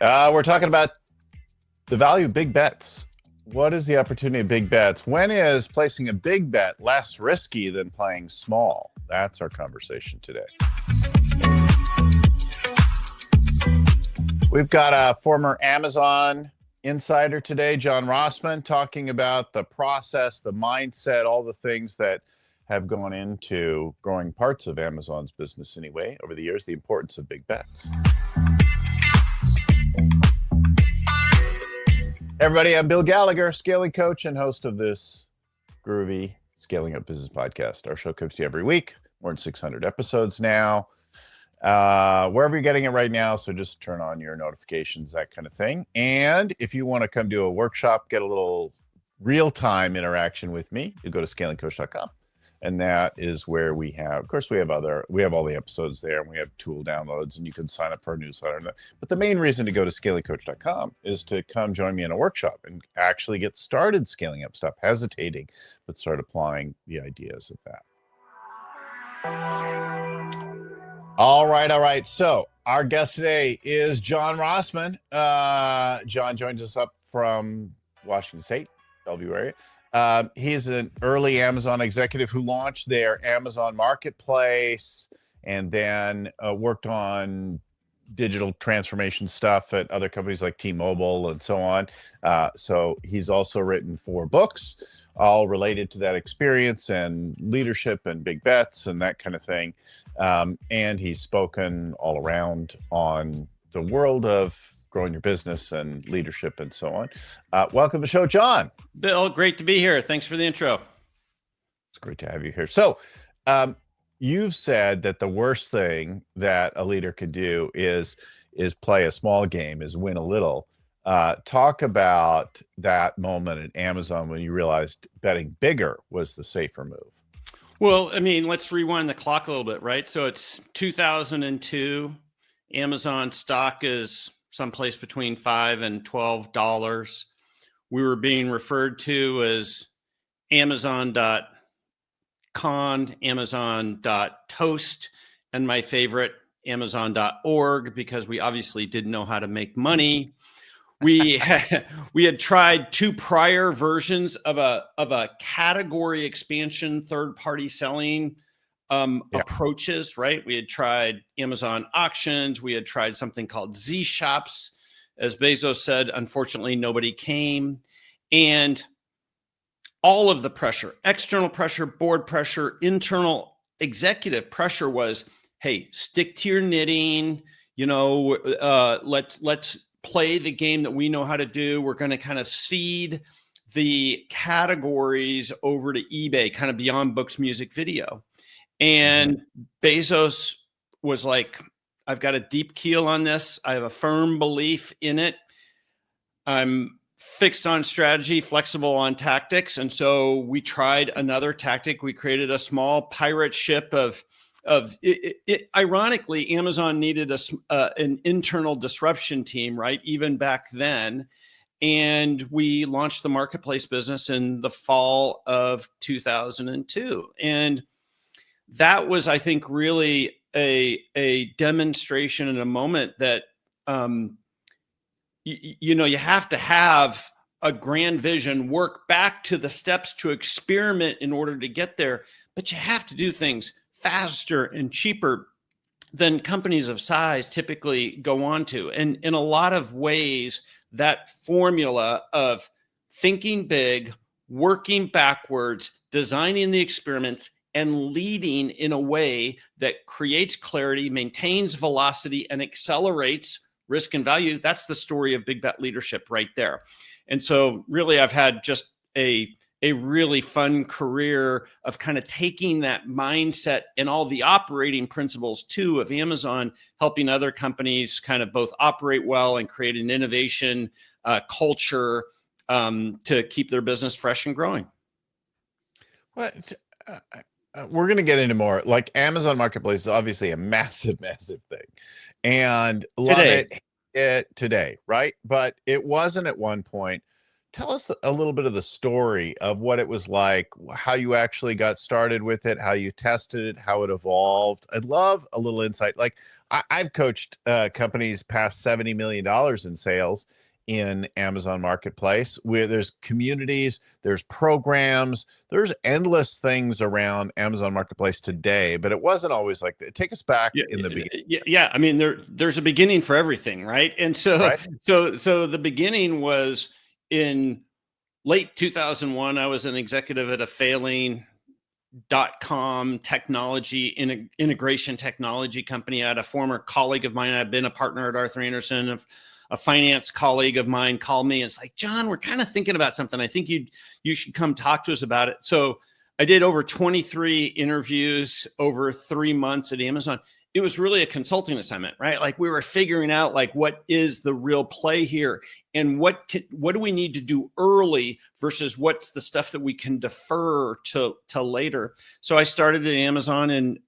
We're talking about the value of big bets. What is the opportunity of big bets? When is placing a big bet less risky than playing small? That's our conversation today. We've got a former Amazon insider today, John Rossman, talking about the process, the mindset, all the things that have gone into growing parts of Amazon's business anyway over the years, the importance of big bets. Everybody, I'm Bill Gallagher, scaling coach and host of this groovy Scaling Up Business podcast. Our show comes to you every week, more than 600 episodes now. Wherever you're getting it right now, so just turn on your notifications, that kind of thing. And if you want to come do a workshop, get a little real-time interaction with me, you go to scalingcoach.com. And that is where we have, of course, we have all the episodes there, and we have tool downloads, and you can sign up for a newsletter. But the main reason to go to scalingcoach.com is to come join me in a workshop and actually get started scaling up. Stop hesitating, but start applying the ideas of that. All right. So our guest today is John Rossman. John joins us up from Washington State, Bellevue area. He's an early Amazon executive who launched their Amazon marketplace and then worked on digital transformation stuff at other companies like T-Mobile and so on. So he's also written 4 books, all related to that experience and leadership and big bets and that kind of thing. And he's spoken all around on the world of growing your business and leadership and so on. Welcome to the show, John. Bill, great to be here. Thanks for the intro. It's great to have you here. So you've said that the worst thing that a leader could do is play a small game, is win a little. Talk about that moment at Amazon when you realized betting bigger was the safer move. Well, I mean, let's rewind the clock a little bit, right? So it's 2002. Amazon stock is someplace between $5 and $12. We were being referred to as Amazon.con, Amazon.toast, and my favorite, Amazon.org, because we obviously didn't know how to make money. We had tried 2 prior versions of a category expansion, third-party selling approaches, right? We had tried Amazon auctions. We had tried something called Z shops. As Bezos said, unfortunately, nobody came. And all of the pressure, external pressure, board pressure, internal executive pressure was, hey, stick to your knitting, let's play the game that we know how to do. We're going to kind of seed the categories over to eBay, kind of beyond books, music, video. And Bezos was like, I've got a deep keel on this. I have a firm belief in it. I'm fixed on strategy, flexible on tactics. And so we tried another tactic. We created a small pirate ship of ironically, Amazon needed an internal disruption team, right? Even back then. And we launched the marketplace business in the fall of 2002. And that was, I think, really a demonstration and a moment that, you have to have a grand vision, work back to the steps to experiment in order to get there. But you have to do things faster and cheaper than companies of size typically go on to. And in a lot of ways, that formula of thinking big, working backwards, designing the experiments, and leading in a way that creates clarity, maintains velocity, and accelerates risk and value. That's the story of big bet leadership right there. And so really, I've had just a really fun career of kind of taking that mindset and all the operating principles too of Amazon, helping other companies kind of both operate well and create an innovation culture to keep their business fresh and growing. Well, we're going to get into more. Like Amazon Marketplace is obviously a massive thing, and love it today, right? But it wasn't at one point. tell us a little bit of the story of what it was like, how you actually got started with it, how you tested it, how it evolved. I'd love a little insight. Like I've coached companies past $70 million in sales in Amazon Marketplace, where there's communities, there's programs, there's endless things around Amazon Marketplace today, but it wasn't always like that. Take us back Yeah, in the beginning, yeah. I mean, there's a beginning for everything, right? And so, right? so the beginning was in late 2001. I was an executive at a failing .com technology integration technology company. I had a former colleague of mine. I'd been a partner at Arthur Andersen. A finance colleague of mine called me and it's like, John, we're kind of thinking about something. I think you should come talk to us about it. So I did over 23 interviews over 3 months at Amazon. It was really a consulting assignment, right? Like we were figuring out like what is the real play here and what do we need to do early versus what's the stuff that we can defer to later. So I started at Amazon in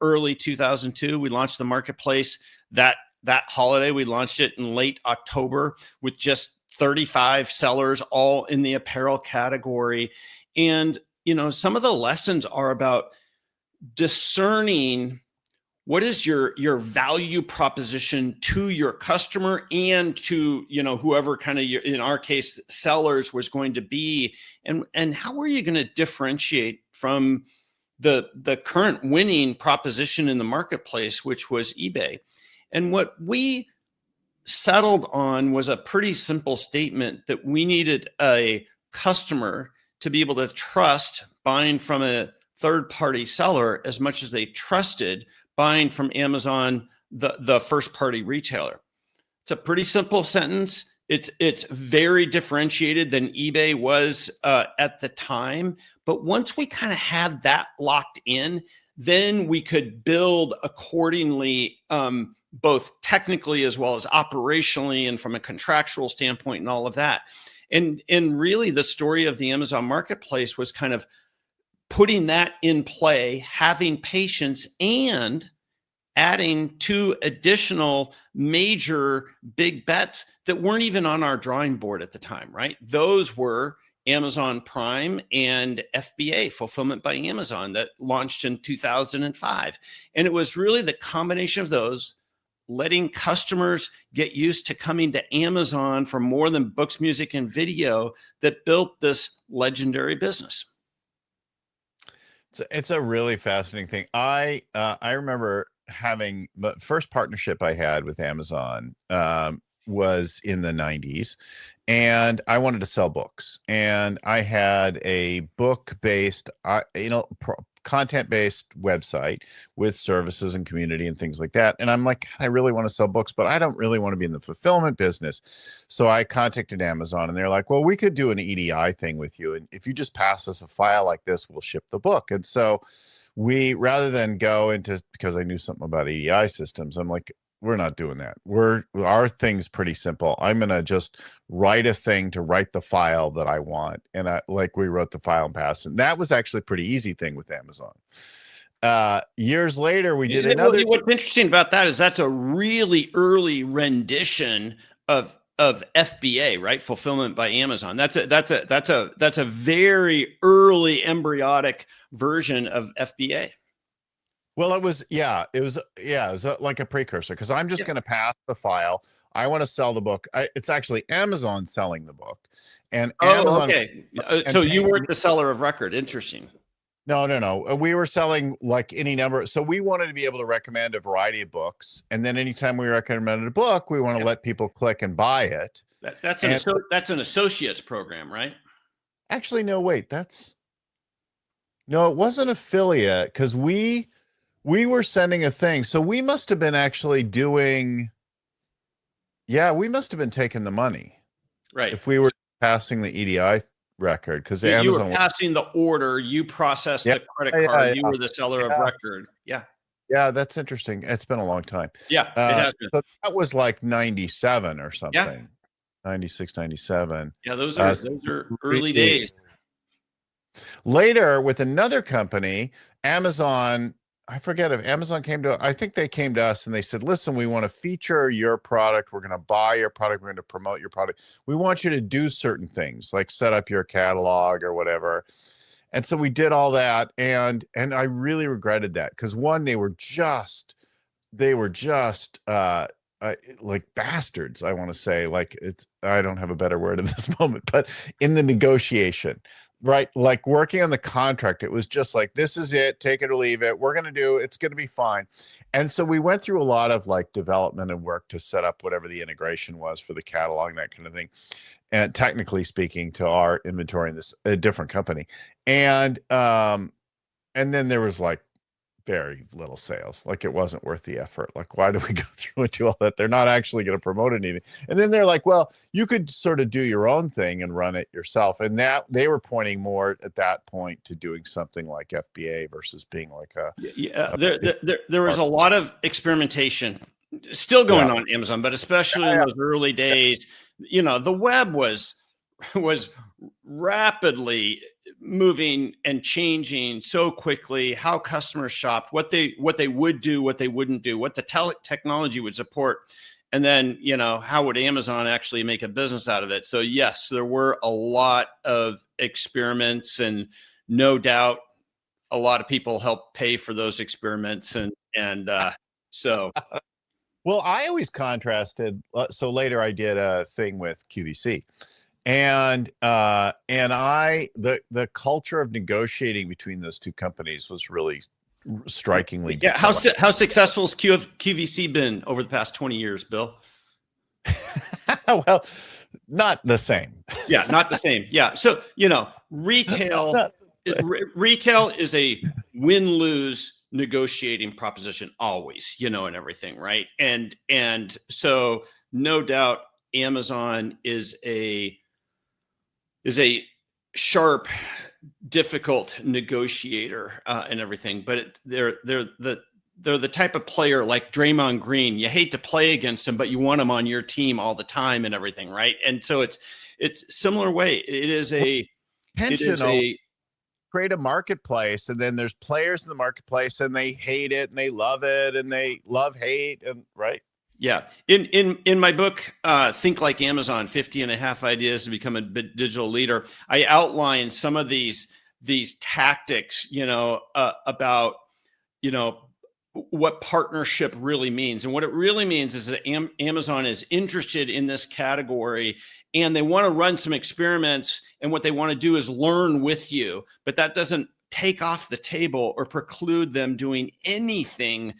early 2002. We launched the marketplace that holiday. We launched it in late October with just 35 sellers, all in the apparel category. And, some of the lessons are about discerning what is your value proposition to your customer and to, whoever kind of, in our case, sellers was going to be, and how are you going to differentiate from the current winning proposition in the marketplace, which was eBay. And what we settled on was a pretty simple statement that we needed a customer to be able to trust buying from a third-party seller as much as they trusted buying from Amazon, the first-party retailer. It's a pretty simple sentence. It's very differentiated than eBay was at the time. But once we kind of had that locked in, then we could build accordingly, both technically as well as operationally and from a contractual standpoint and all of that. And really the story of the Amazon Marketplace was kind of putting that in play, having patience, and adding 2 additional major big bets that weren't even on our drawing board at the time, right? Those were Amazon Prime and FBA, Fulfillment by Amazon, that launched in 2005. And it was really the combination of those, letting customers get used to coming to Amazon for more than books, music, and video, that built this legendary business. It's a really fascinating thing. I remember having the first partnership I had with Amazon was in the 90s, and I wanted to sell books, and I had a book-based, content-based website with services and community and things like that. And I'm like, I really want to sell books, but I don't really want to be in the fulfillment business. So I contacted Amazon and they're like, well, we could do an EDI thing with you. And if you just pass us a file like this, we'll ship the book. And so we, rather than go into, because I knew something about EDI systems, I'm like, we're not doing that. Our thing's pretty simple. I'm going to just write a thing to write the file that I want. And we wrote the file and passed. And that was actually a pretty easy thing with Amazon. Years later, we did another. What's interesting about that is that's a really early rendition of FBA, right? Fulfillment by Amazon. That's a very early embryonic version of FBA. Well, it was like a precursor, because I'm just going to pass the file. I want to sell the book. It's actually Amazon selling the book, and Amazon. Okay. So you weren't the seller of record. Interesting. No. We were selling like any number. So we wanted to be able to recommend a variety of books, and then anytime we recommended a book, we want to let people click and buy it. That's an associates program, right? Actually, no. Wait, it wasn't affiliate, because we were sending a thing. So we must have been actually doing, we must have been taking the money. Right. If we were passing the EDI record, because you were passing the order, you processed the credit card, you were the seller of record. Yeah. Yeah, that's interesting. It's been a long time. Yeah, it has been. So that was like 97 or something. Yeah. 96, 97. Yeah, those are early days. Later, with another company, Amazon I forget if Amazon I think they came to us and they said, listen, we want to feature your product. We're going to buy your product. We're going to promote your product. We want you to do certain things like set up your catalog or whatever. And so we did all that. And I really regretted that because one, they were just like bastards. I want to say, like, I don't have a better word in this moment, but in the negotiation, right? Like working on the contract, it was just like, this is it, take it or leave it. We're going to do, it's going to be fine. And so we went through a lot of like development and work to set up whatever the integration was for the catalog, that kind of thing. And technically speaking, to our inventory in this a different company. And then there was like very little sales. Like it wasn't worth the effort. Like, why do we go through and do all that? They're not actually going to promote anything. And then they're like, well, you could sort of do your own thing and run it yourself. And that they were pointing more at that point to doing something like FBA versus being like there was a lot of experimentation still going on Amazon, but especially in those early days, you know, the web was rapidly moving and changing so quickly, how customers shopped, what they would do, what they wouldn't do, what the technology would support. And then, you know, how would Amazon actually make a business out of it? So yes, there were a lot of experiments, and no doubt a lot of people helped pay for those experiments. So. Well, I always contrasted. So later I did a thing with QVC. And the culture of negotiating between those two companies was really strikingly. Yeah. How successful has QVC been over the past 20 years, Bill? Well, not the same. Yeah, not the same. Yeah. So, you know, retail is a win-lose negotiating proposition always, you know, and everything. Right. And so no doubt Amazon is a sharp, difficult negotiator and everything, but they're the type of player like Draymond Green. You hate to play against him, but you want him on your team all the time and everything, right? And so it's similar way. It is a create a marketplace, and then there's players in the marketplace, and they hate it and they love it, and they love hate, and right. Yeah. In my book, Think Like Amazon, 50 and a half ideas to become a digital leader, I outline some of these tactics, you know, about, you know, what partnership really means. And what it really means is that Amazon is interested in this category and they want to run some experiments. And what they want to do is learn with you, but that doesn't take off the table or preclude them doing anything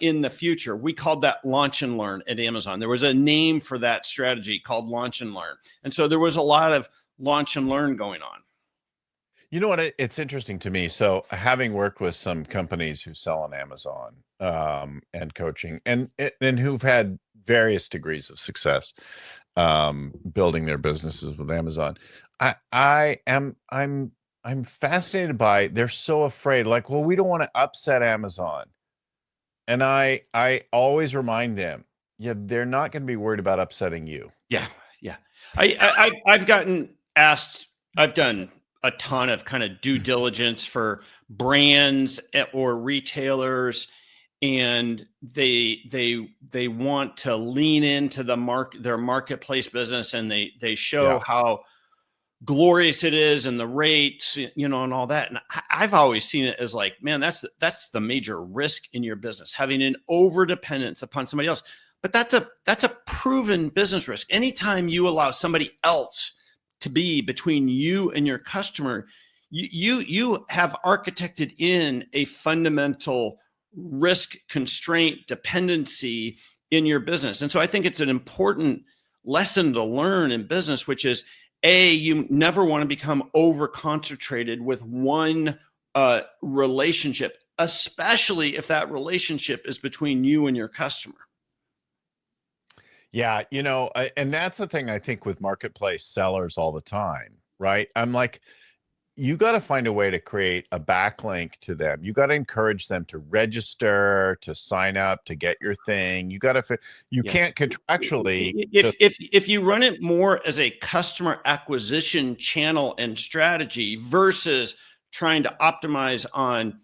in the future. We called that launch and learn at Amazon. There was a name for that strategy called launch and learn. And so there was a lot of launch and learn going on. You know what? It's interesting to me. So having worked with some companies who sell on Amazon and coaching and who've had various degrees of success building their businesses with Amazon, I'm fascinated by, they're so afraid, like, well, we don't want to upset Amazon. And I always remind them, yeah, they're not going to be worried about upsetting you. Yeah. Yeah. I've gotten asked, I've done a ton of kind of due diligence for brands or retailers, and they want to lean into their marketplace business, and they show how glorious it is and the rates, you know, and all that. And I've always seen it as like, man, that's the major risk in your business, having an over dependence upon somebody else. But that's a proven business risk. Anytime you allow somebody else to be between you and your customer, you have architected in a fundamental risk constraint dependency in your business. And so I think it's an important lesson to learn in business, which is, you never want to become over concentrated with one relationship, especially if that relationship is between you and your customer. Yeah, you know, and that's the thing I think with marketplace sellers all the time, right? I'm like, you got to find a way to create a backlink to them. You got to encourage them to register, to sign up, to get your thing. You got to, can't contractually. If you run it more as a customer acquisition channel and strategy versus trying to optimize on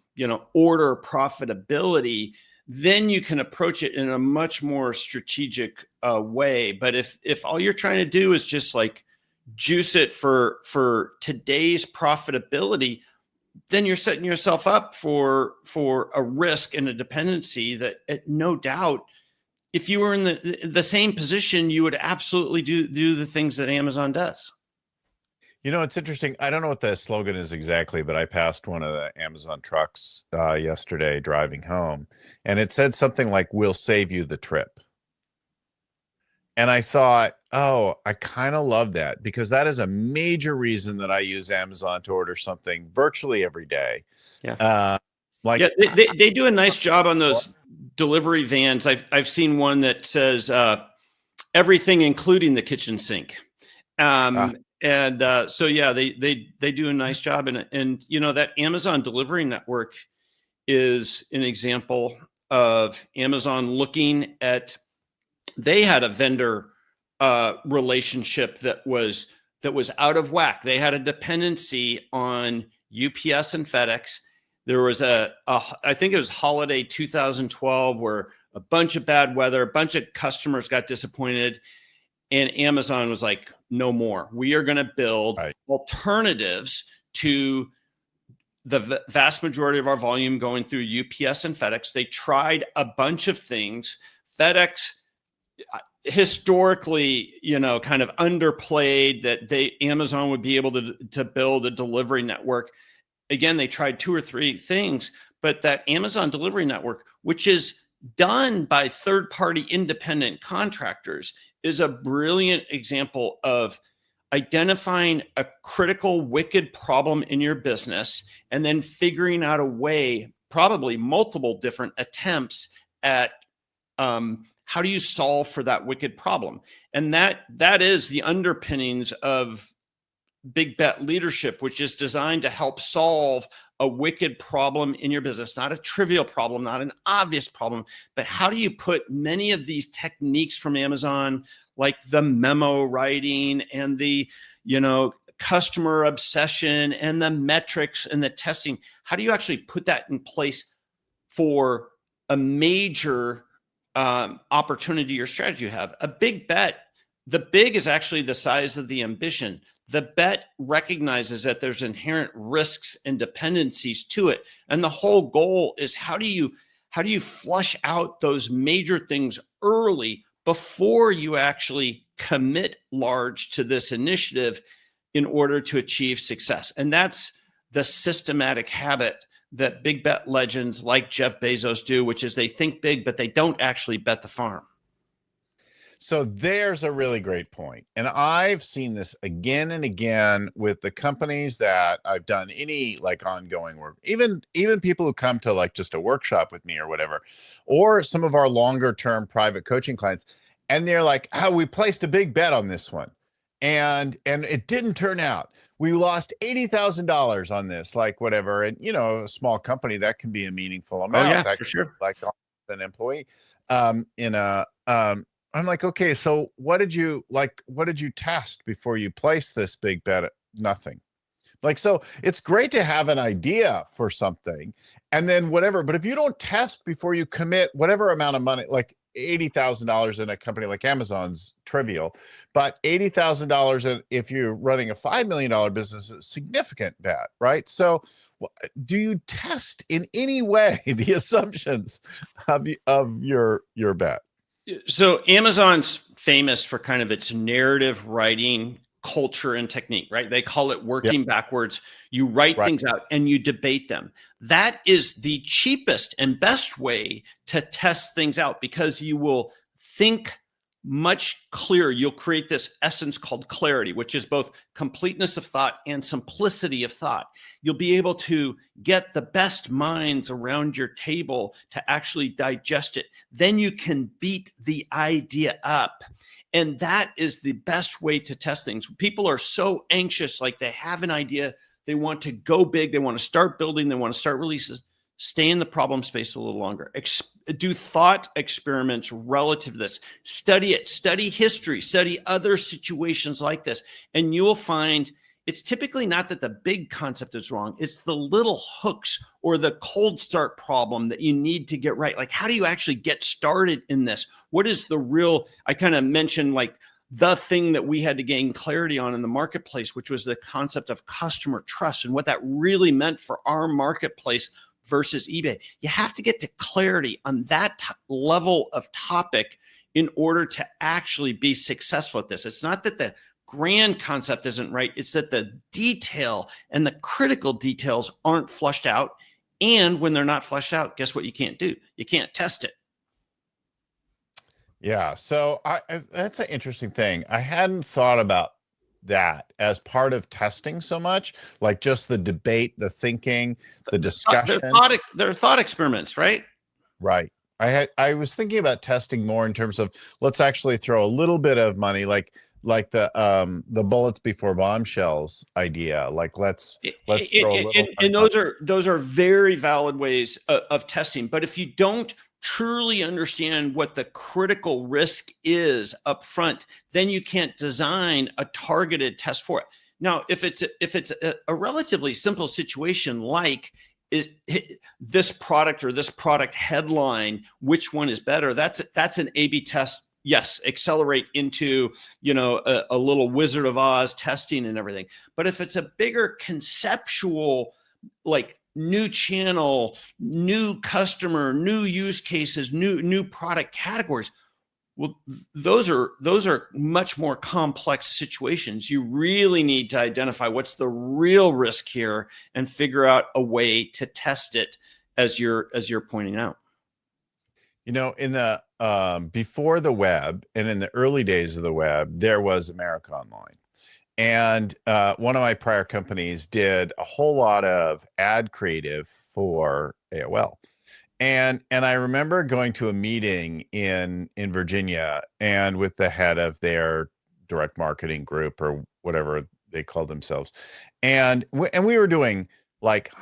order profitability, then you can approach it in a much more strategic way. But if all you're trying to do is just like juice it for today's profitability, then you're setting yourself up for a risk and a dependency that, no doubt, if you were in the same position, you would absolutely do the things that Amazon does. It's interesting. I don't know what the slogan is exactly, but I passed one of the Amazon trucks yesterday driving home, and it said something like, "We'll save you the trip." And I thought, oh, I kind of love that, because that is a major reason that I use Amazon to order something virtually every day. Yeah. They do a nice job on those delivery vans. I've seen one that says everything, including the kitchen sink. So yeah, they do a nice job. And that Amazon delivery network is an example of Amazon looking at, they had a vendor relationship that was out of whack. They had a dependency on UPS and FedEx. There was I think it was holiday 2012, where a bunch of bad weather, a bunch of customers got disappointed, and Amazon was like, no more. We are going to build alternatives to the vast majority of our volume going through UPS and FedEx. They tried a bunch of things. FedEx historically, kind of underplayed that Amazon would be able to build a delivery network. Again, they tried 2 or 3 things, but that Amazon delivery network, which is done by third-party independent contractors, is a brilliant example of identifying a critical, wicked problem in your business and then figuring out a way, probably multiple different attempts at how do you solve for that wicked problem? And that is the underpinnings of big bet leadership, which is designed to help solve a wicked problem in your business, not a trivial problem, not an obvious problem, but how do you put many of these techniques from Amazon, like the memo writing and the, customer obsession and the metrics and the testing, how do you actually put that in place for a major opportunity or strategy you have? A big bet, the big is actually the size of the ambition. The bet recognizes that there's inherent risks and dependencies to it. And the whole goal is how do you flush out those major things early before you actually commit large to this initiative in order to achieve success? And that's the systematic habit that big bet legends like Jeff Bezos do, which is they think big, but they don't actually bet the farm. So there's a really great point. And I've seen this again and again with the companies that I've done any like ongoing work, even people who come to like just a workshop with me or whatever, or some of our longer term private coaching clients. And they're like, oh, we placed a big bet on this one. And it didn't turn out. We lost $80,000 on this, like whatever. And, a small company, that can be a meaningful amount. Oh, yeah, that for sure. Like an employee I'm like, okay, so what did you test before you placed this big bet? Nothing. Like, so it's great to have an idea for something and then whatever, but if you don't test before you commit whatever amount of money, like $80,000 in a company like Amazon's trivial, but $80,000 if you're running a $5 million business is a significant bet, right? So do you test in any way the assumptions of your bet? So Amazon's famous for kind of its narrative writing culture and technique, right? They call it working backwards. You write things out and you debate them. That is the cheapest and best way to test things out, because you will think much clearer. You'll create this essence called clarity, which is both completeness of thought and simplicity of thought. You'll be able to get the best minds around your table to actually digest it. Then you can beat the idea up. And that is the best way to test things. People are so anxious, like they have an idea, they want to go big, they want to start building, they want to start releases. Stay in the problem space a little longer. Do thought experiments relative to this. Study it. Study history. Study other situations like this. And you'll find it's typically not that the big concept is wrong. It's the little hooks or the cold start problem that you need to get right. Like, how do you actually get started in this? What is the real, I kind of mentioned like the thing that we had to gain clarity on in the marketplace, which was the concept of customer trust and what that really meant for our marketplace versus eBay. You have to get to clarity on that level of topic in order to actually be successful at this. It's not that the grand concept isn't right. It's that the detail and the critical details aren't flushed out. And when they're not flushed out, guess what you can't do? You can't test it. Yeah. So that's an interesting thing. I hadn't thought about that as part of testing so much, like just the debate, the thinking, the discussion. They're thought experiments, right? Right. I was thinking about testing more in terms of let's actually throw a little bit of money, like the bullets before bombshells idea. Like let's throw a little. And those are very valid ways of testing. But if you don't truly understand what the critical risk is up front, then you can't design a targeted test for it. Now, if it's a relatively simple situation like this product or this product headline, which one is better? That's an A/B test. Yes, accelerate into, a little Wizard of Oz testing and everything. But if it's a bigger conceptual, like new channel, new customer, new use cases, new product categories, well, those are much more complex situations. You really need to identify what's the real risk here and figure out a way to test it, as you're pointing out. In the before the web and in the early days of the web, there was America Online. And one of my prior companies did a whole lot of ad creative for AOL. And I remember going to a meeting in Virginia and with the head of their direct marketing group or whatever they called themselves. And we were doing like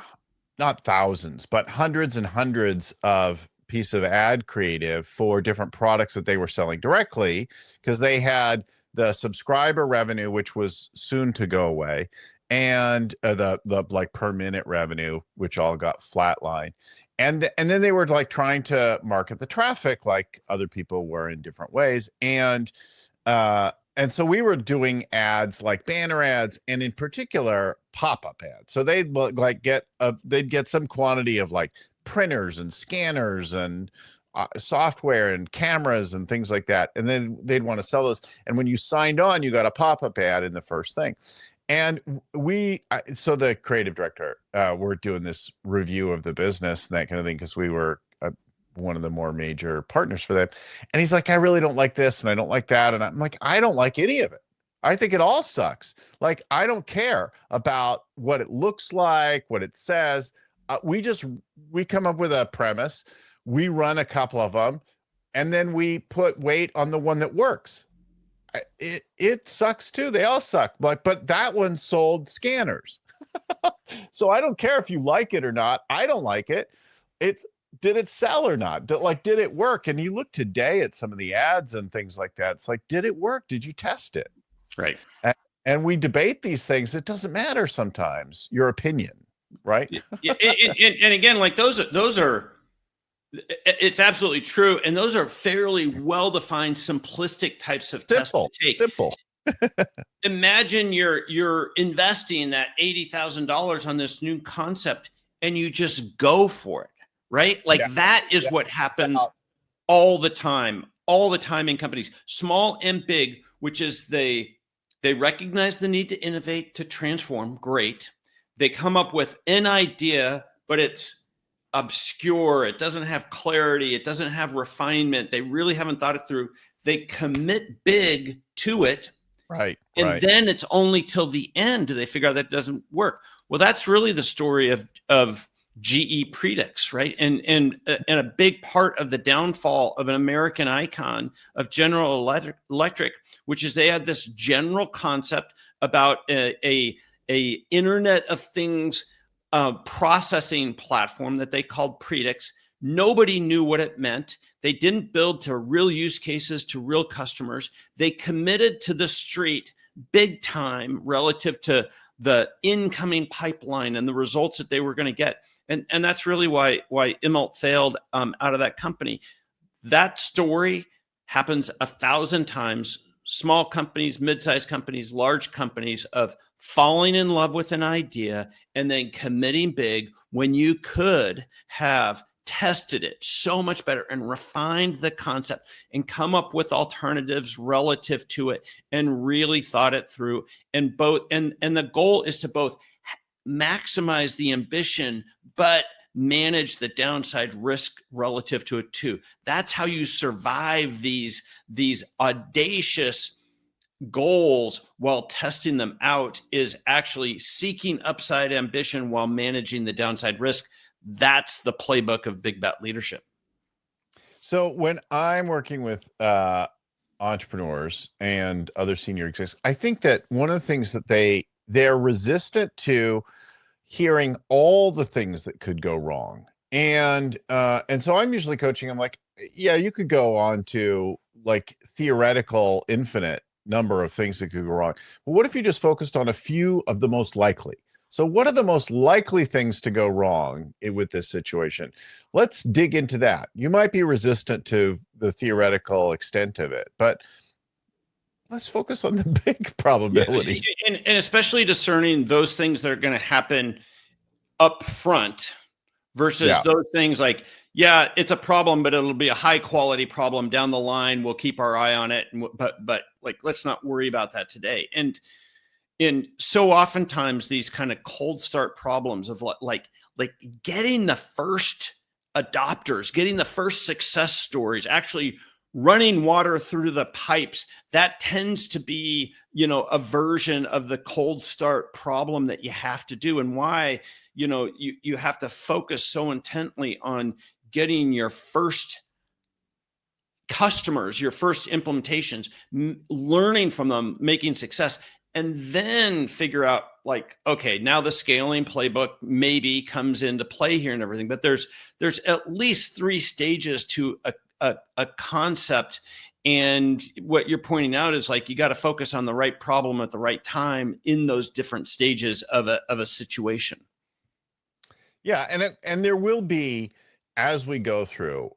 not thousands, but hundreds and hundreds of piece of ad creative for different products that they were selling directly, because they had the subscriber revenue, which was soon to go away, and the like per minute revenue, which all got flatlined. And then they were like trying to market the traffic like other people were in different ways. And so we were doing ads like banner ads, and in particular pop-up ads. So they'd like they'd get some quantity of like printers and scanners and software and cameras and things like that. And then they'd want to sell those. And when you signed on, you got a pop-up ad in the first thing. And so the creative director, we're doing this review of the business and that kind of thing, because we were one of the more major partners for that. And he's like, I really don't like this and I don't like that. And I'm like, I don't like any of it. I think it all sucks. Like, I don't care about what it looks like, what it says. We come up with a premise, we run a couple of them, and then we put weight on the one that works. It sucks too. They all suck. But that one sold scanners. So I don't care if you like it or not. I don't like it. Did it sell or not? Did it work? And you look today at some of the ads and things like that. It's like, did it work? Did you test it? Right. And we debate these things. It doesn't matter sometimes, your opinion, right? Yeah. And again, like those are, it's absolutely true. And those are fairly well-defined, simplistic types of tests to take. Simple. Imagine you're investing that $80,000 on this new concept and you just go for it, right? Like that is what happens all the time in companies, small and big, which is they recognize the need to innovate, to transform. Great. They come up with an idea, but it's obscure. It doesn't have clarity. It doesn't have refinement. They really haven't thought it through. They commit big to it. Right. And then it's only till the end do they figure out that it doesn't work. Well, that's really the story of GE Predix, right? And a big part of the downfall of an American icon of General Electric, which is they had this general concept about a Internet of Things processing platform that they called Predix. Nobody knew what it meant. They didn't build to real use cases, to real customers. They committed to the street big time relative to the incoming pipeline and the results that they were going to get. And that's really why Immelt failed out of that company. That story happens 1,000 times. Small companies, mid-sized companies, large companies, of falling in love with an idea and then committing big when you could have tested it so much better and refined the concept and come up with alternatives relative to it and really thought it through. And the goal is to both maximize the ambition but manage the downside risk relative to it too. That's how you survive these audacious goals while testing them out, is actually seeking upside ambition while managing the downside risk. That's the playbook of big bet leadership. So when I'm working with entrepreneurs and other senior execs, I think that one of the things that they're resistant to hearing all the things that could go wrong. And so I'm usually coaching. I'm like, yeah, you could go on to like theoretical infinite number of things that could go wrong. But what if you just focused on a few of the most likely? So what are the most likely things to go wrong with this situation? Let's dig into that. You might be resistant to the theoretical extent of it, but let's focus on the big probabilities. Yeah, and especially discerning those things that are going to happen up front versus those things like, yeah, it's a problem, but it'll be a high quality problem down the line. We'll keep our eye on it. But like, let's not worry about that today. And so oftentimes these kind of cold start problems of like getting the first adopters, getting the first success stories, actually running water through the pipes, that tends to be, a version of the cold start problem that you have to do, and why, you have to focus so intently on getting your first customers, your first implementations, learning from them, making success, and then figure out like, okay, now the scaling playbook maybe comes into play here and everything. But there's at least 3 stages to a concept. And what you're pointing out is like, you got to focus on the right problem at the right time in those different stages of a situation. Yeah. And there will be, as we go through,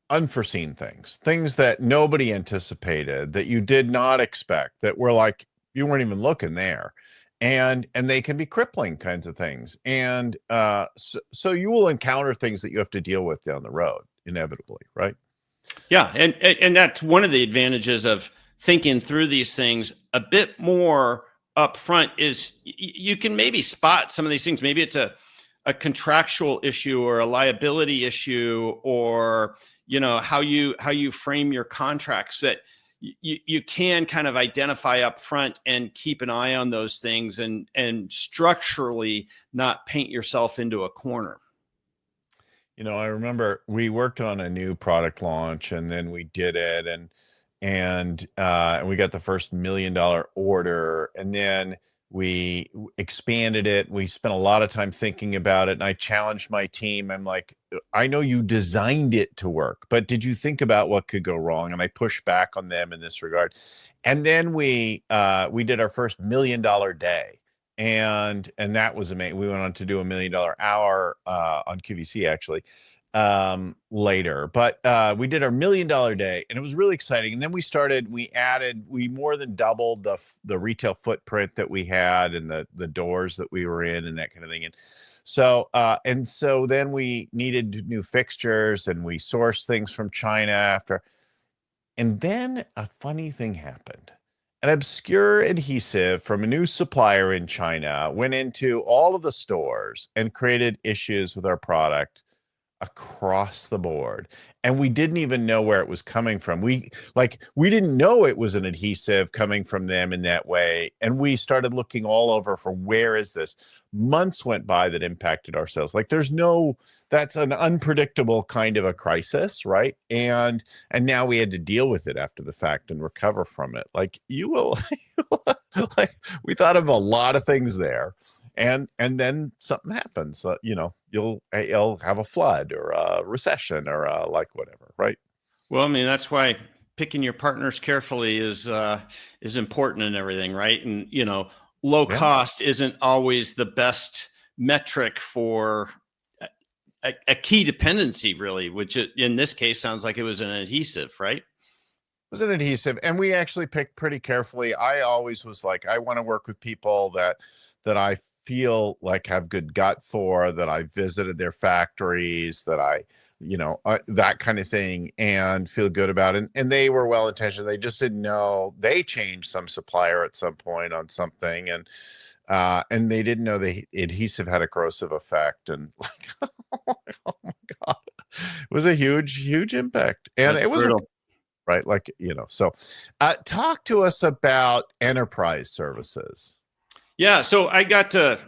unforeseen things that nobody anticipated, that you did not expect, that were like, you weren't even looking there. And they can be crippling kinds of things. And so you will encounter things that you have to deal with down the road, inevitably, right? Yeah. And that's one of the advantages of thinking through these things a bit more upfront, is you can maybe spot some of these things. Maybe it's a contractual issue or a liability issue, or how you frame your contracts, that you can kind of identify up front and keep an eye on those things, and structurally not paint yourself into a corner. I remember we worked on a new product launch, and then we did it, and we got the first $1 million order, and then we expanded it. We spent a lot of time thinking about it, and I challenged my team. I'm like, I know you designed it to work, but did you think about what could go wrong? And I pushed back on them in this regard. And then we did our first $1 million day. And that was amazing. We went on to do $1 million hour on QVC actually later, but we did our $1 million day, and it was really exciting. And then we more than doubled the retail footprint that we had, and the doors that we were in, and that kind of thing. And so then we needed new fixtures, and we sourced things from China after. And then a funny thing happened. An obscure adhesive from a new supplier in China went into all of the stores and created issues with our product across the board. And we didn't even know where it was coming from. We didn't know it was an adhesive coming from them in that way. And we started looking all over for, where is this? Months went by that impacted our sales. Like, that's an unpredictable kind of a crisis, right? And now we had to deal with it after the fact and recover from it. Like, you will, like, we thought of a lot of things there. And then something happens, you'll have a flood or a recession or like whatever, right? Well, I mean, that's why picking your partners carefully is important and everything, right? And low Yeah. cost isn't always the best metric for a key dependency, really, which in this case sounds like it was an adhesive, right? Was an adhesive, and we actually picked pretty carefully. I always was like, I want to work with people that I feel like have good gut for, that I visited their factories, that I, that kind of thing, and feel good about it. And they were well intentioned. They just didn't know they changed some supplier at some point on something, and they didn't know the adhesive had a corrosive effect, and like, oh my god, it was a huge impact, and That's it was brutal. right? Like, so talk to us about enterprise services. Yeah. So I got to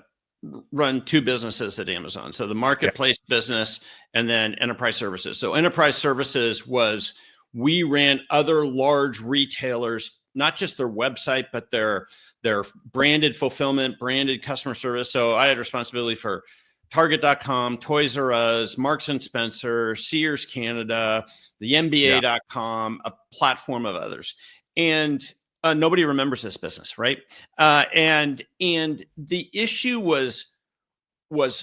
run two businesses at Amazon. So the marketplace business and then enterprise services. So enterprise services was we ran other large retailers, not just their website, but their branded fulfillment, branded customer service. So I had responsibility for Target.com, Toys R Us, Marks and Spencer, Sears Canada, the NBA.com, a platform of others. And nobody remembers this business, right? And the issue was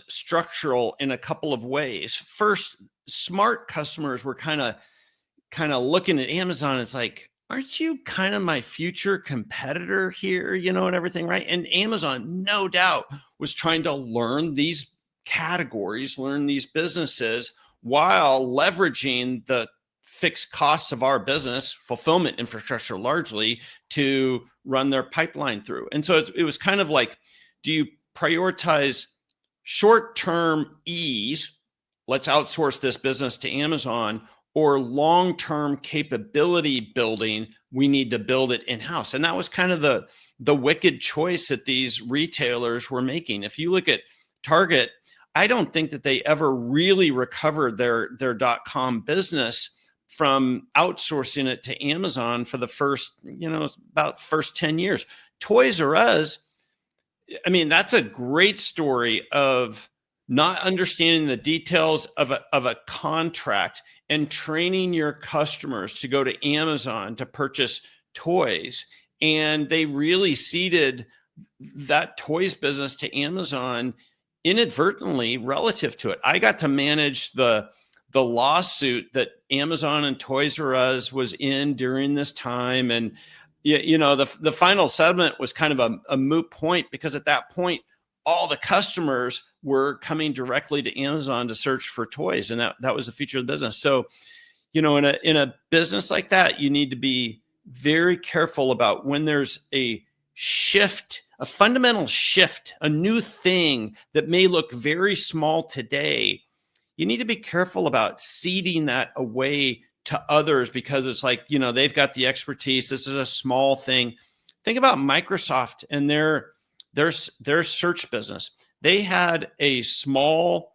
structural in a couple of ways. First, smart customers were kind of looking at Amazon. It's like, aren't you kind of my future competitor here, and everything, right? And Amazon, no doubt, was trying to learn these categories, learn these businesses while leveraging the fixed costs of our business, fulfillment infrastructure largely, to run their pipeline through. And so it was kind of like, do you prioritize short-term ease, let's outsource this business to Amazon, or long-term capability building, we need to build it in-house? And that was kind of the wicked choice that these retailers were making. If you look at Target, I don't think that they ever really recovered their .com business from outsourcing it to Amazon for the first 10 years. Toys R Us, I mean, that's a great story of not understanding the details of a contract and training your customers to go to Amazon to purchase toys. And they really seeded that toys business to Amazon inadvertently relative to it. I got to manage the lawsuit that Amazon and Toys R Us was in during this time. And, the final settlement was kind of a moot point, because at that point, all the customers were coming directly to Amazon to search for toys. And that was the future of the business. So, in a business like that, you need to be very careful about when there's a shift, a fundamental shift, a new thing that may look very small today. You need to be careful about seeding that away to others, because it's like, they've got the expertise. This is a small thing. Think about Microsoft and their search business. They had a small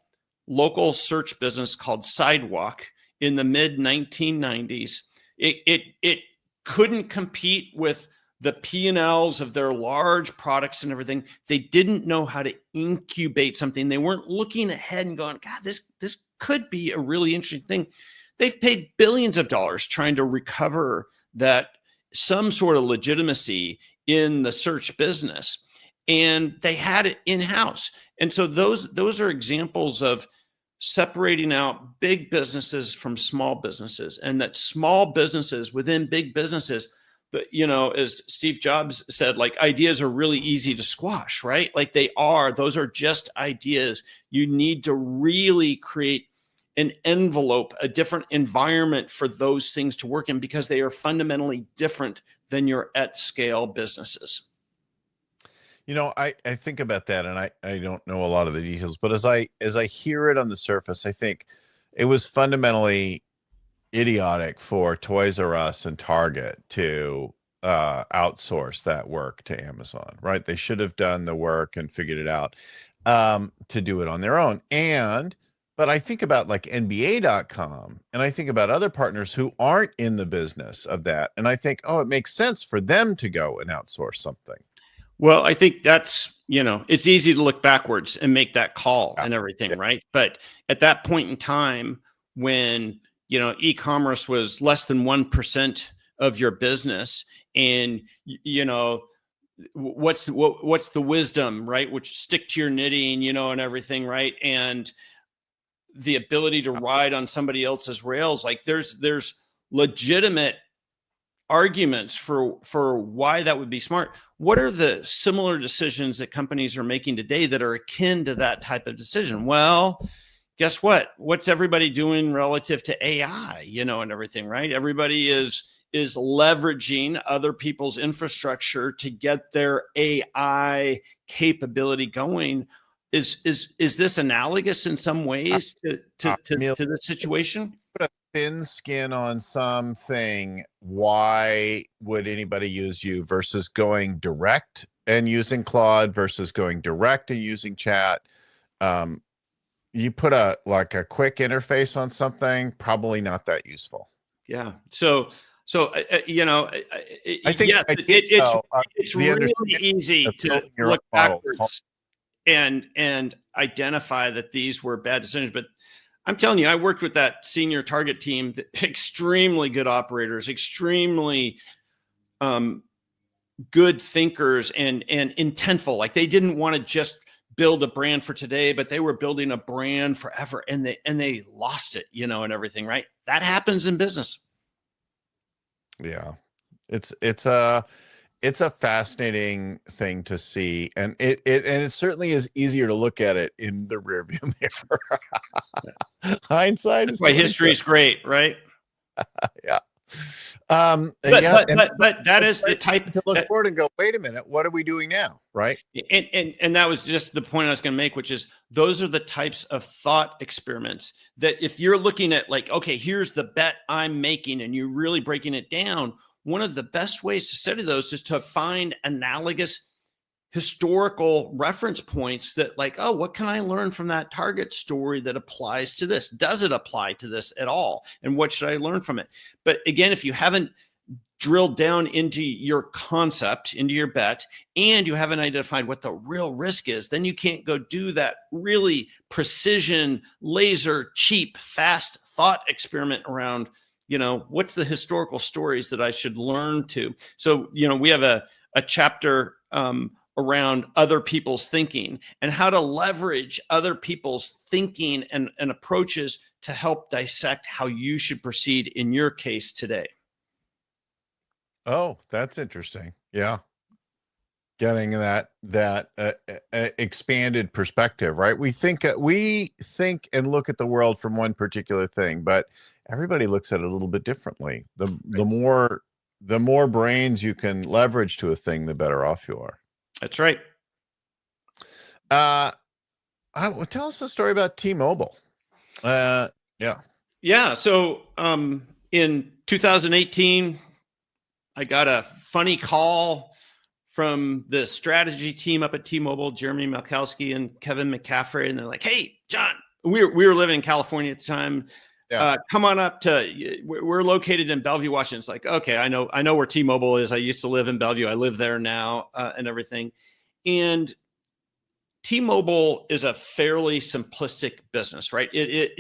local search business called Sidewalk in the mid 1990s. It couldn't compete with the P&Ls of their large products and everything. They didn't know how to incubate something. They weren't looking ahead and going, God, this could be a really interesting thing. They've paid billions of dollars trying to recover that some sort of legitimacy in the search business, and they had it in-house. And so those are examples of separating out big businesses from small businesses, and that small businesses within big businesses, as Steve Jobs said, like, ideas are really easy to squash, right? Like, those are just ideas. You need to really create an envelope, a different environment for those things to work in, because they are fundamentally different than your at scale businesses. I think about that, and I don't know a lot of the details, but as I hear it on the surface, I think it was fundamentally idiotic for Toys R Us and Target to outsource that work to Amazon, right? They should have done the work and figured it out to do it on their own. But I think about like NBA.com, and I think about other partners who aren't in the business of that, and I think, it makes sense for them to go and outsource something. Well, I think that's, it's easy to look backwards and make that call and everything, right? But at that point in time, when, e-commerce was less than 1% of your business, and, what's the wisdom, right? Which stick to your knitting, and everything, right? And the ability to ride on somebody else's rails. Like there's legitimate arguments for why that would be smart. What are the similar decisions that companies are making today that are akin to that type of decision? Well, guess what? What's everybody doing relative to AI, and everything, right? Everybody is leveraging other people's infrastructure to get their AI capability going. Is this analogous in some ways to the situation? Put a thin skin on something. Why would anybody use you versus going direct and using Claude versus going direct and using chat? You put a quick interface on something, probably not that useful. Yeah. So I think it's really easy to look backwards and identify that these were bad decisions. But I'm telling you, I worked with that senior target team, extremely good operators, extremely good thinkers and intentful. Like they didn't want to just build a brand for today, but they were building a brand forever, and they lost it, and everything, right? That happens in business. Yeah. It's a fascinating thing to see, and it certainly is easier to look at it in the rearview mirror. Hindsight That's why history is great, right? Yeah. But that is the type to look forward and go, wait a minute, what are we doing now, right? And that was just the point I was going to make, which is those are the types of thought experiments that if you're looking at like, okay, here's the bet I'm making, and you're really breaking it down. One of the best ways to study those is to find analogous historical reference points that like, oh, what can I learn from that target story that applies to this? Does it apply to this at all? And what should I learn from it? But again, if you haven't drilled down into your concept, into your bet, and you haven't identified what the real risk is, then you can't go do that really precision, laser, cheap, fast thought experiment around, what's the historical stories that I should learn to? So, we have a chapter around other people's thinking and how to leverage other people's thinking and approaches to help dissect how you should proceed in your case today. Oh, that's interesting. Yeah. Getting that expanded perspective, right? We think and look at the world from one particular thing, but everybody looks at it a little bit differently. The more brains you can leverage to a thing, the better off you are. That's right. Tell us a story about T-Mobile. Yeah. So in 2018, I got a funny call from the strategy team up at T-Mobile, Jeremy Malkowski and Kevin McCaffrey, and they're like, "Hey, John, we were living in California at the time. Yeah. Come on up we're located in Bellevue, Washington." It's like, okay, I know where T-Mobile is. I used to live in Bellevue. I live there now, and everything. And T-Mobile is a fairly simplistic business, right? It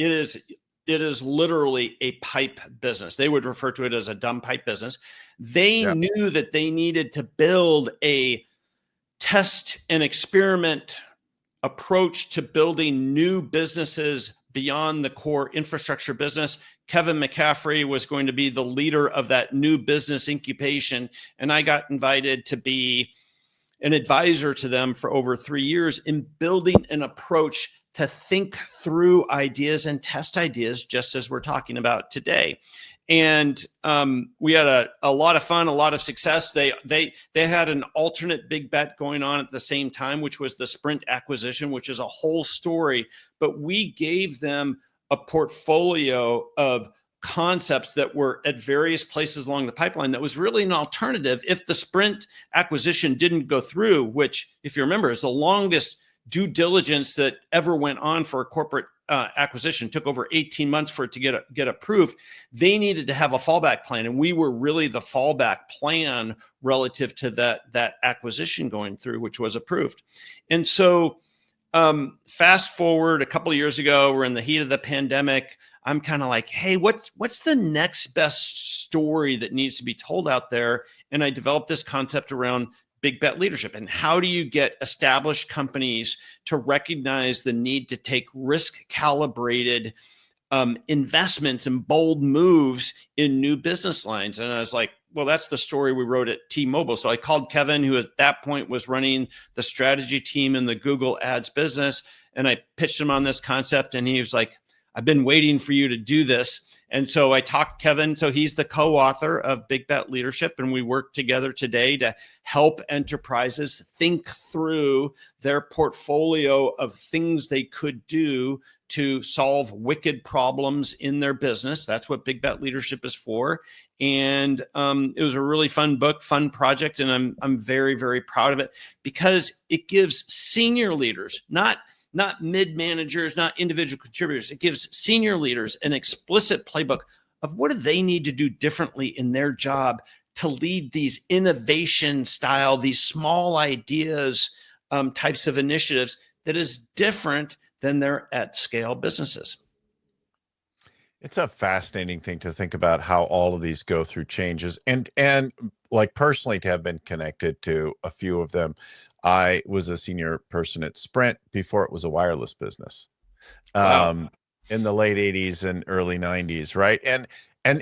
is literally a pipe business. They would refer to it as a dumb pipe business. They knew that they needed to build a test and experiment approach to building new businesses beyond the core infrastructure business. Kevin McCaffrey was going to be the leader of that new business incubation. And I got invited to be an advisor to them for over 3 years in building an approach to think through ideas and test ideas, just as we're talking about today. And we had a lot of fun, a lot of success. They had an alternate big bet going on at the same time, which was the Sprint acquisition, which is a whole story. But we gave them a portfolio of concepts that were at various places along the pipeline that was really an alternative if the Sprint acquisition didn't go through, which, if you remember, is the longest due diligence that ever went on for a corporate acquisition. Took over 18 months for it to get approved. They needed to have a fallback plan, and we were really the fallback plan relative to that acquisition going through, which was approved. And so fast forward a couple of years ago, we're in the heat of the pandemic. I'm kind of like, hey, what's the next best story that needs to be told out there? And I developed this concept around big bet leadership. And how do you get established companies to recognize the need to take risk calibrated investments and bold moves in new business lines? And I was like, well, that's the story we wrote at T-Mobile. So I called Kevin, who at that point was running the strategy team in the Google Ads business. And I pitched him on this concept. And he was like, I've been waiting for you to do this. And so I talked to Kevin. So he's the co-author of Big Bet Leadership. And we work together today to help enterprises think through their portfolio of things they could do to solve wicked problems in their business. That's what Big Bet Leadership is for. And it was a really fun book, fun project. And I'm very, very proud of it because it gives senior leaders, not mid managers, not individual contributors. It gives senior leaders an explicit playbook of what do they need to do differently in their job to lead these innovation style, these small ideas types of initiatives that is different than their at scale businesses. It's a fascinating thing to think about how all of these go through changes, and like personally to have been connected to a few of them. I was a senior person at Sprint before it was a wireless business, Wow. in the late 80s and early 90s, right? And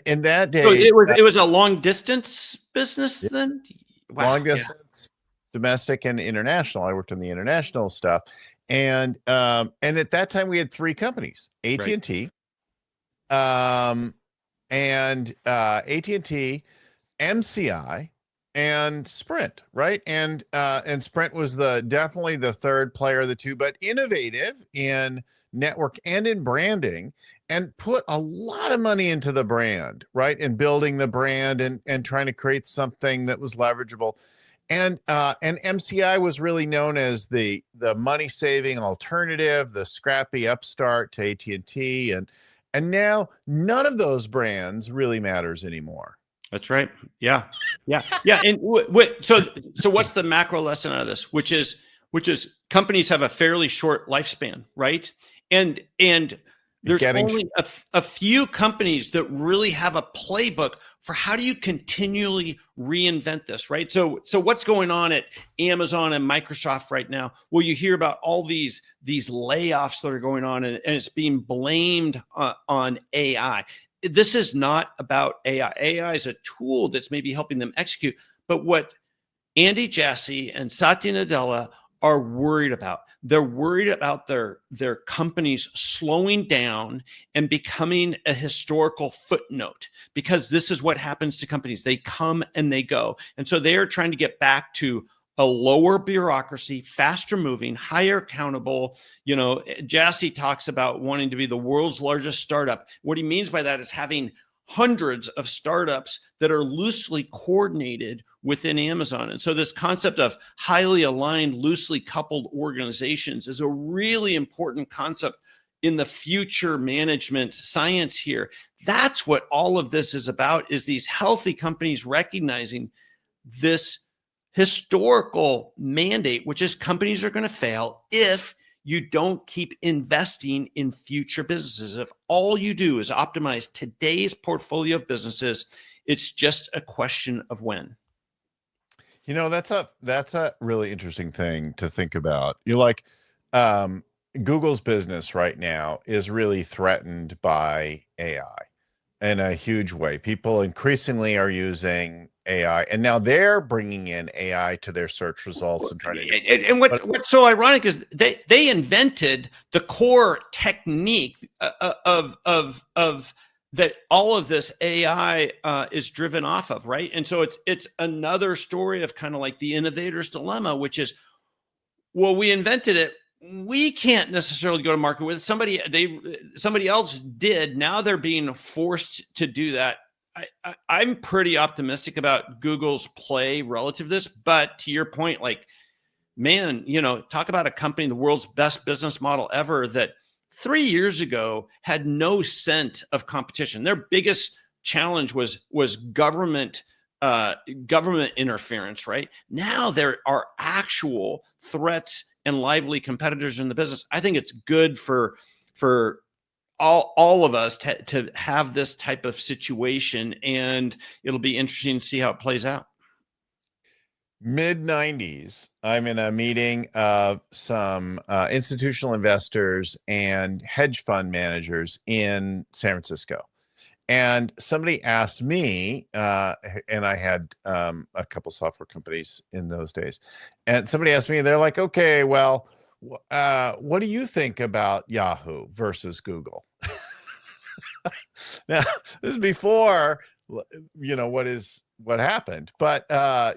in that So day, it was a long distance business yeah, then? Wow. long Yeah. distance, domestic and international. I worked in the international stuff. And at that time we had three companies, Right. AT&T, AT&T, MCI, and Sprint, right? And Sprint was definitely the third player of the two, but innovative in network and in branding, and put a lot of money into the brand, right? And building the brand and trying to create something that was leverageable. And MCI was really known as the money saving alternative, the scrappy upstart to AT&T, and now none of those brands really matters anymore. That's right. Yeah. Yeah. Yeah. And so what's the macro lesson out of this? Which is companies have a fairly short lifespan, right? And there's only a few companies that really have a playbook for how do you continually reinvent this, right? So what's going on at Amazon and Microsoft right now? Well, you hear about all these layoffs that are going on, and it's being blamed on AI. This is not about AI. AI is a tool that's maybe helping them execute. But what Andy Jassy and Satya Nadella are worried about, they're worried about their companies slowing down and becoming a historical footnote, because this is what happens to companies. They come and they go. And so they are trying to get back to a lower bureaucracy, faster moving, higher accountable. You know, Jassy talks about wanting to be the world's largest startup. What he means by that is having hundreds of startups that are loosely coordinated within Amazon. And so this concept of highly aligned, loosely coupled organizations is a really important concept in the future management science here. That's what all of this is about, is these healthy companies recognizing this historical mandate, which is companies are going to fail if you don't keep investing in future businesses. If all you do is optimize today's portfolio of businesses, it's just a question of when. You know, that's a really interesting thing to think about. You're like, Google's business right now is really threatened by AI in a huge way. People increasingly are using AI, and now they're bringing in AI to their search results and trying to. And what's so ironic is they invented the core technique of that all of this AI is driven off of, right? And so it's another story of kind of like the innovator's dilemma, which is, well, we invented it. We can't necessarily go to market with it. Somebody else did. Now they're being forced to do that. I'm pretty optimistic about Google's play relative to this, but to your point, like, man, you know, talk about a company, the world's best business model ever, that 3 years ago had no scent of competition. Their biggest challenge was government interference, right? Now there are actual threats and lively competitors in the business. I think it's good for all of us to have this type of situation, and it'll be interesting to see how it plays out. mid 90s, I'm in a meeting of some institutional investors and hedge fund managers in San Francisco. And somebody asked me, and I had a couple software companies in those days. And somebody asked me, they're like, okay, well, what do you think about Yahoo versus Google? Now, this is before, what happened, but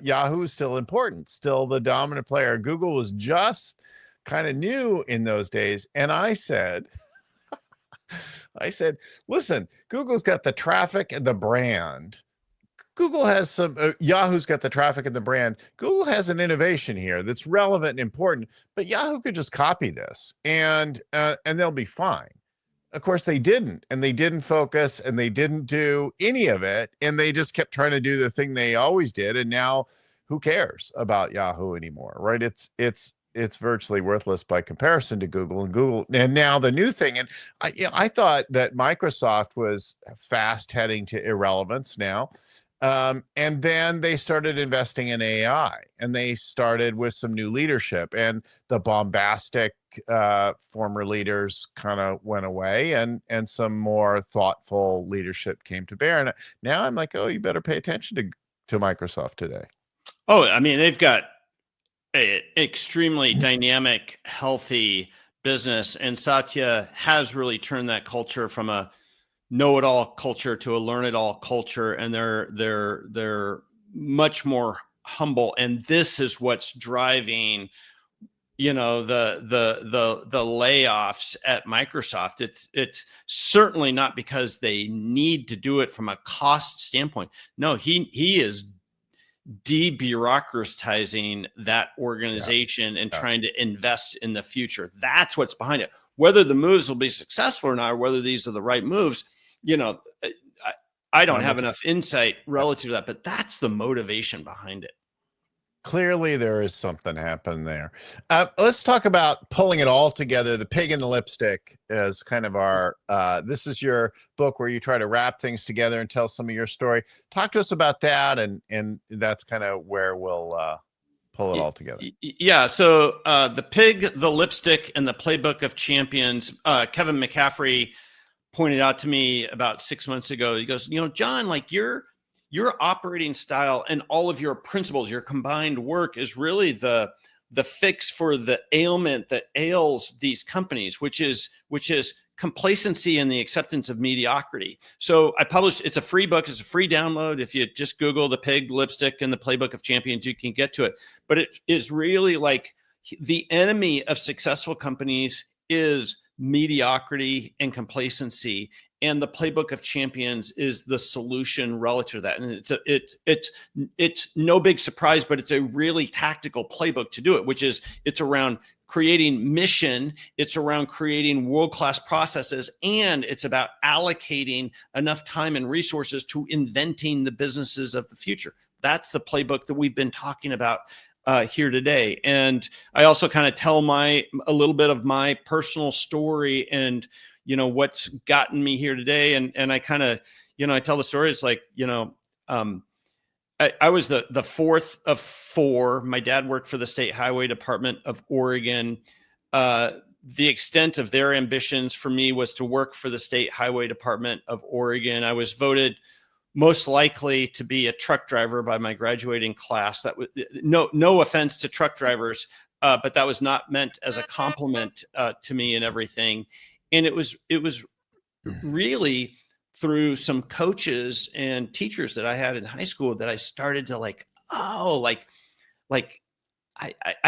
Yahoo is still important, still the dominant player. Google was just kind of new in those days. And I said, listen, Google's got the traffic and the brand. Google has Yahoo's got the traffic and the brand. Google has an innovation here that's relevant and important, but Yahoo could just copy this and they'll be fine. Of course, they didn't, and they didn't focus, and they didn't do any of it, and they just kept trying to do the thing they always did. And now, who cares about Yahoo anymore, right? It's virtually worthless by comparison to Google. And now the new thing, and I thought that Microsoft was fast heading to irrelevance now. And then they started investing in AI, and they started with some new leadership, and the bombastic former leaders kind of went away, and some more thoughtful leadership came to bear. And now I'm like, oh, you better pay attention to Microsoft today. Oh, I mean, they've got an extremely dynamic, healthy business, and Satya has really turned that culture from a know-it-all culture to a learn-it-all culture, and they're much more humble. And this is what's driving, the layoffs at Microsoft. It's certainly not because they need to do it from a cost standpoint. No, he is debureaucratizing that organization and trying to invest in the future. That's what's behind it. Whether the moves will be successful or not, or whether these are the right moves, I don't have enough insight relative to that, but that's the motivation behind it. Clearly, there is something happening there. Let's talk about pulling it all together. The Pig and the Lipstick is kind of our, this is your book where you try to wrap things together and tell some of your story. Talk to us about that, and that's kind of where we'll pull it all together. Yeah. So The Pig, the Lipstick, and the Playbook of Champions, Kevin McCaffrey pointed out to me about 6 months ago. He goes, John, like your operating style and all of your principles, your combined work is really the fix for the ailment that ails these companies, which is complacency and the acceptance of mediocrity. So I published, it's a free book, it's a free download. If you just Google The Pig, Lipstick, and the Playbook of Champions, you can get to it. But it is really like the enemy of successful companies is mediocrity and complacency, and the Playbook of Champions is the solution relative to that. And it's no big surprise, but it's a really tactical playbook to do it, which is it's around creating mission, it's around creating world-class processes, and it's about allocating enough time and resources to inventing the businesses of the future. That's the playbook that we've been talking about here today. And I also kind of tell a little bit of my personal story and, what's gotten me here today. And I kind of, I tell the story. It's like, I was the fourth of four. My dad worked for the State Highway Department of Oregon. The extent of their ambitions for me was to work for the State Highway Department of Oregon. I was voted most likely to be a truck driver by my graduating class. That was no offense to truck drivers, but that was not meant as a compliment to me and everything. And it was really through some coaches and teachers that I had in high school that I started to I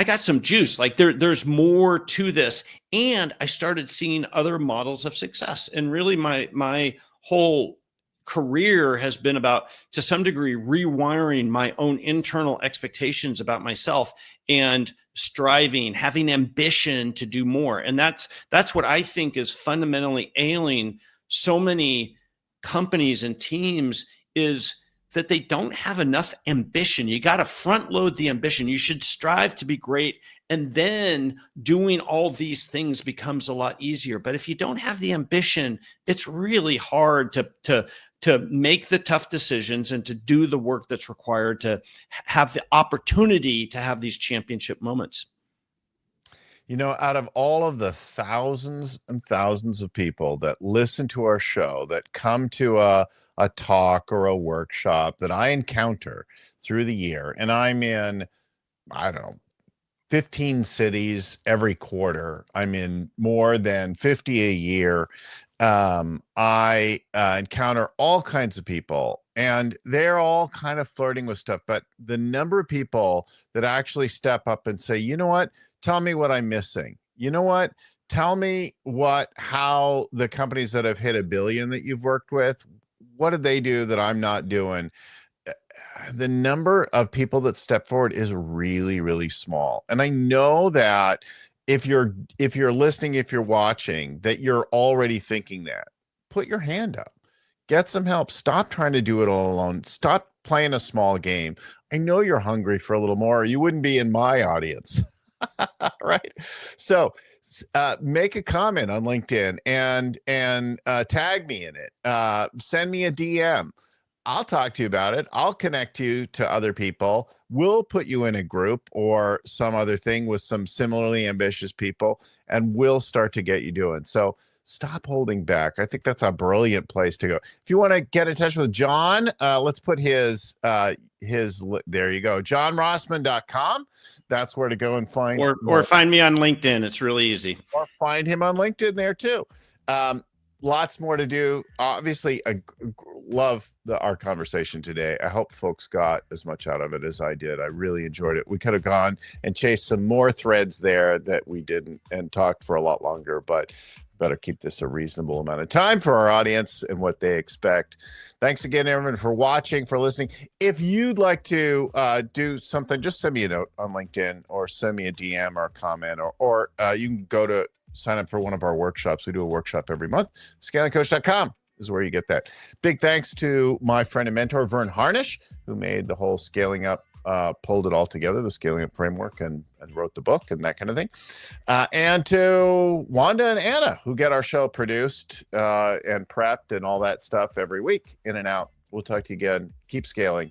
got some juice. Like there's more to this. And I started seeing other models of success. And really my whole career has been about, to some degree, rewiring my own internal expectations about myself and striving, having ambition to do more. And that's what I think is fundamentally ailing so many companies and teams, is that they don't have enough ambition. You got to front load the ambition. You should strive to be great. And then doing all these things becomes a lot easier. But if you don't have the ambition, it's really hard to make the tough decisions and to do the work that's required to have the opportunity to have these championship moments. You know, out of all of the thousands and thousands of people that listen to our show, that come to a talk or a workshop that I encounter through the year, and I'm in, I don't know, 15 cities every quarter. I'm in more than 50 a year. I encounter all kinds of people, and they're all kind of flirting with stuff. But the number of people that actually step up and say, you know what, tell me what I'm missing. You know what, tell me how the companies that have hit $1 billion that you've worked with, what did they do that I'm not doing? The number of people that step forward is really, really small. And I know that if you're listening, if you're watching, that you're already thinking that. Put your hand up. Get some help. Stop trying to do it all alone. Stop playing a small game. I know you're hungry for a little more, or you wouldn't be in my audience. Right? So make a comment on LinkedIn and tag me in it. Send me a DM. I'll talk to you about it. I'll connect you to other people. We'll put you in a group or some other thing with some similarly ambitious people, and we'll start to get you doing. So stop holding back. I think that's a brilliant place to go. If you want to get in touch with John, let's put his there you go, johnrossman.com. That's where to go and find or find me on LinkedIn. It's really easy. Or find him on LinkedIn there too. Lots more to do. Obviously, I love our conversation today. I hope folks got as much out of it as I did. I really enjoyed it. We could have gone and chased some more threads there that we didn't and talked for a lot longer, but better keep this a reasonable amount of time for our audience and what they expect. Thanks again, everyone, for watching, for listening. If you'd like to do something, just send me a note on LinkedIn or send me a DM or a comment, or you can go to sign up for one of our workshops. We do a workshop every month. Scalingcoach.com is where you get that. Big thanks to my friend and mentor, Vern Harnish, who made the whole Scaling Up, pulled it all together, the Scaling Up framework, and wrote the book and that kind of thing. And to Wanda and Anna, who get our show produced and prepped and all that stuff every week, in and out. We'll talk to you again. Keep scaling.